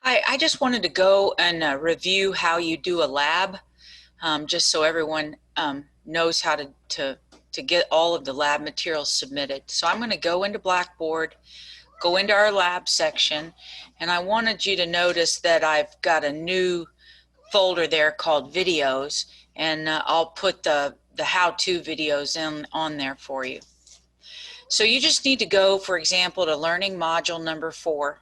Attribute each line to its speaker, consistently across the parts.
Speaker 1: I just wanted to go and review how you do a lab, just so everyone knows how to get all of the lab materials submitted. So I'm going to go into Blackboard, go into our lab section, and I wanted you to notice that I've got a new folder there called videos, and I'll put the how-to videos on there for you. So you just need to go, for example, to learning module number 4.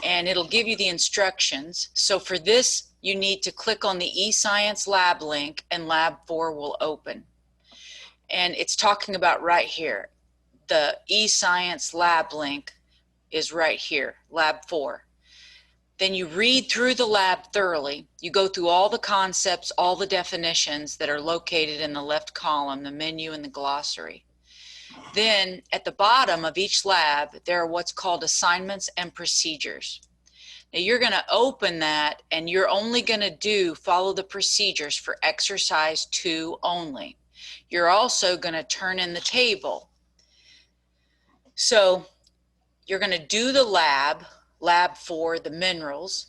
Speaker 1: And it'll give you the instructions. So for this, you need to click on the Escience Lab link and Lab 4 will open. And it's talking about right here. The Escience Lab link is right here, Lab 4. Then you read through the lab thoroughly. You go through all the concepts, all the definitions that are located in the left column, the menu and the glossary. Then at the bottom of each lab, there are what's called assignments and procedures. Now you're going to open that and you're only going to follow the procedures for exercise 2 only. You're also going to turn in the table. So you're going to do the lab 4, the minerals,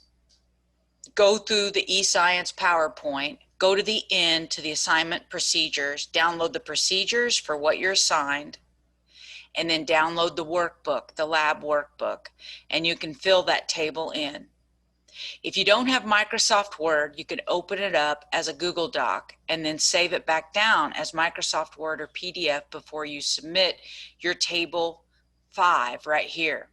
Speaker 1: go through the eScience PowerPoint, go to the end to the assignment procedures, download the procedures for what you're assigned, and then download the workbook, the lab workbook, and you can fill that table in. If you don't have Microsoft Word, you can open it up as a Google Doc and then save it back down as Microsoft Word or PDF before you submit your table 5 right here.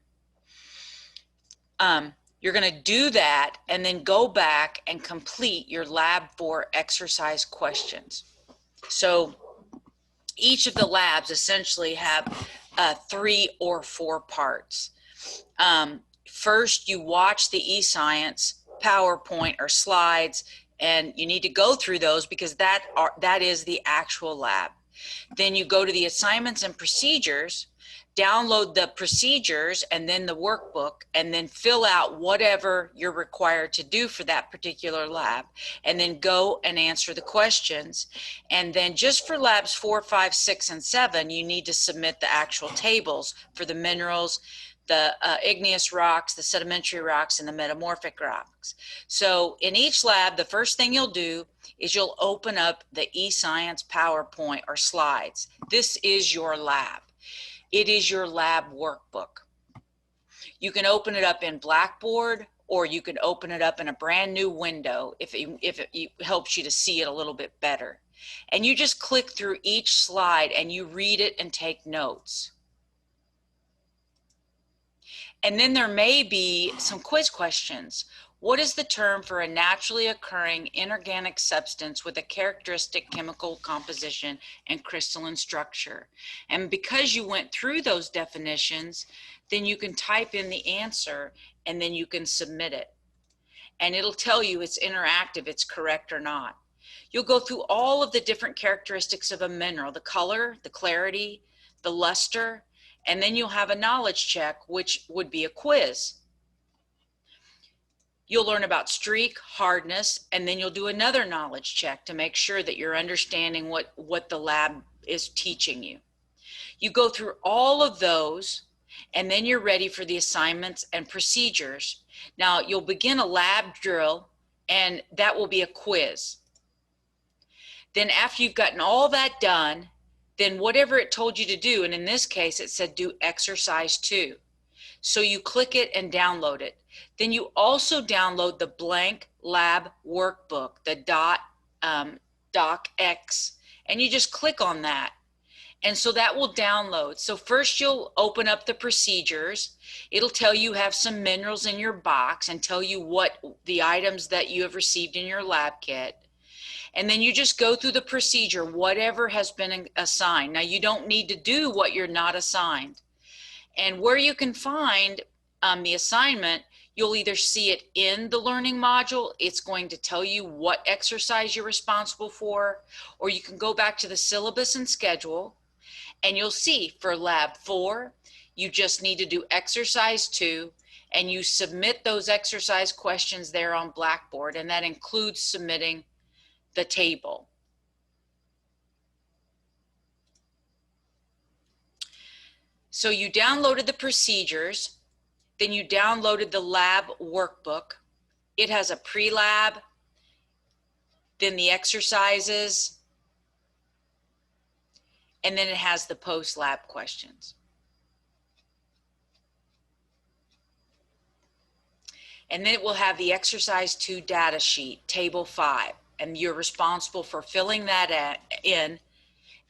Speaker 1: You're going to do that and then go back and complete your Lab 4 exercise questions. So each of the labs essentially have 3 or 4 parts. First, you watch the eScience PowerPoint or slides, and you need to go through those because that is the actual lab. Then you go to the assignments and procedures, download the procedures and then the workbook, and then fill out whatever you're required to do for that particular lab, and then go and answer the questions. And then just for labs 4, 5, 6, and 7, you need to submit the actual tables for the minerals, the igneous rocks, the sedimentary rocks, and the metamorphic rocks. So in each lab, the first thing you'll do is you'll open up the eScience PowerPoint or slides. This is your lab. It is your lab workbook. You can open it up in Blackboard, or you can open it up in a brand new window if it helps you to see it a little bit better. And you just click through each slide and you read it and take notes. And then there may be some quiz questions. What is the term for a naturally occurring inorganic substance with a characteristic chemical composition and crystalline structure? And because you went through those definitions, then you can type in the answer and then you can submit it. And it'll tell you it's interactive, it's correct or not. You'll go through all of the different characteristics of a mineral, the color, the clarity, the luster, and then you'll have a knowledge check, which would be a quiz. You'll learn about streak, hardness, and then you'll do another knowledge check to make sure that you're understanding what the lab is teaching you. You go through all of those, and then you're ready for the assignments and procedures. Now, you'll begin a lab drill, and that will be a quiz. Then after you've gotten all that done, then whatever it told you to do, and in this case, it said do exercise 2. So you click it and download it. Then you also download the blank lab workbook, the docx, and you just click on that. And so that will download. So first you'll open up the procedures. It'll tell you have some minerals in your box and tell you what the items that you have received in your lab kit. And then you just go through the procedure, whatever has been assigned. Now you don't need to do what you're not assigned. And where you can find the assignment, you'll either see it in the learning module, it's going to tell you what exercise you're responsible for, or you can go back to the syllabus and schedule, and you'll see for lab 4, you just need to do exercise 2, and you submit those exercise questions there on Blackboard, and that includes submitting the table. So you downloaded the procedures, Then you downloaded the lab workbook. It has a pre-lab, then the exercises, and then it has the post-lab questions. And then it will have the exercise 2 data sheet, table 5, and you're responsible for filling that in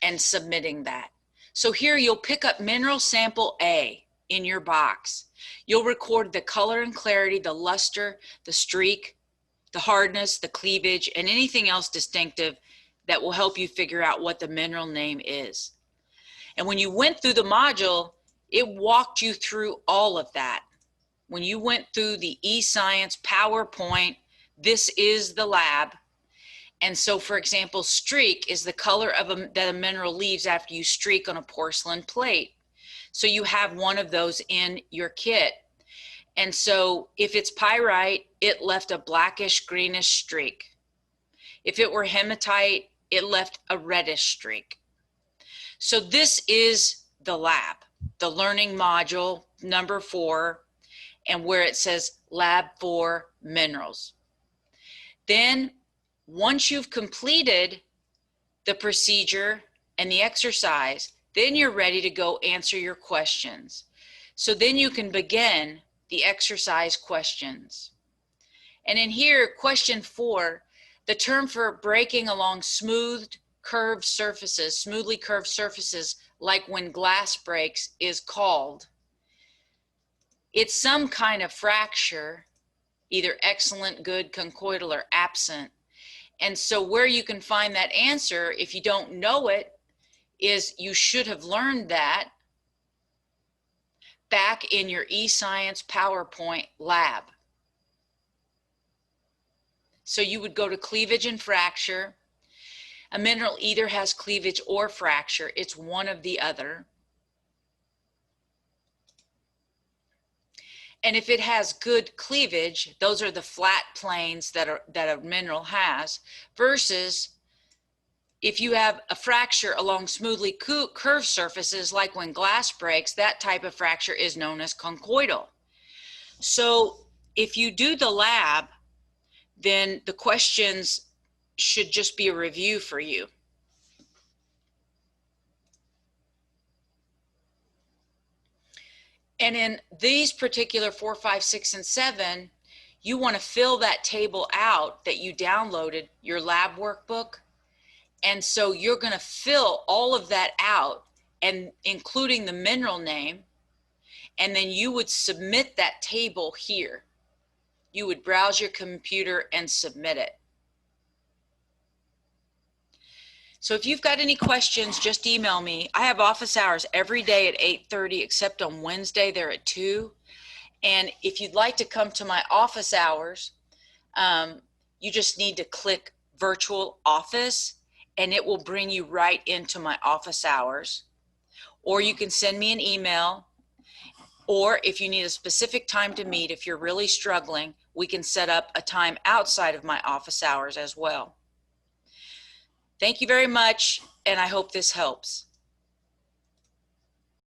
Speaker 1: and submitting that. So here you'll pick up mineral sample A in your box. You'll record the color and clarity, the luster, the streak, the hardness, the cleavage, and anything else distinctive that will help you figure out what the mineral name is. And when you went through the module, it walked you through all of that. When you went through the Escience PowerPoint, this is the lab. And so, for example, streak is the color of that a mineral leaves after you streak on a porcelain plate. So you have one of those in your kit. And so if it's pyrite, it left a blackish greenish streak. If it were hematite, it left a reddish streak. So this is the lab, the learning module number 4, and where it says lab for minerals. Then once you've completed the procedure and the exercise, then you're ready to go answer your questions. So then you can begin the exercise questions. And in here, question 4, the term for breaking along smoothly curved surfaces like when glass breaks is called. It's some kind of fracture, either excellent, good, conchoidal, or absent. And so where you can find that answer, if you don't know it, is you should have learned that back in your Escience PowerPoint lab. So you would go to cleavage and fracture. A mineral either has cleavage or fracture. It's one of the other. And if it has good cleavage, those are the flat planes that a mineral has, versus if you have a fracture along smoothly curved surfaces, like when glass breaks, that type of fracture is known as conchoidal. So if you do the lab, then the questions should just be a review for you. And in these particular 4, 5, 6, and 7, you want to fill that table out that you downloaded, your lab workbook. And so you're going to fill all of that out, and including the mineral name, and then you would submit that table here. You would browse your computer and submit it. So if you've got any questions, just email me. I have office hours every day at 8:30, except on Wednesday, they're at 2. And if you'd like to come to my office hours, you just need to click virtual office, and it will bring you right into my office hours. Or you can send me an email, or if you need a specific time to meet, if you're really struggling, we can set up a time outside of my office hours as well. Thank you very much, and I hope this helps.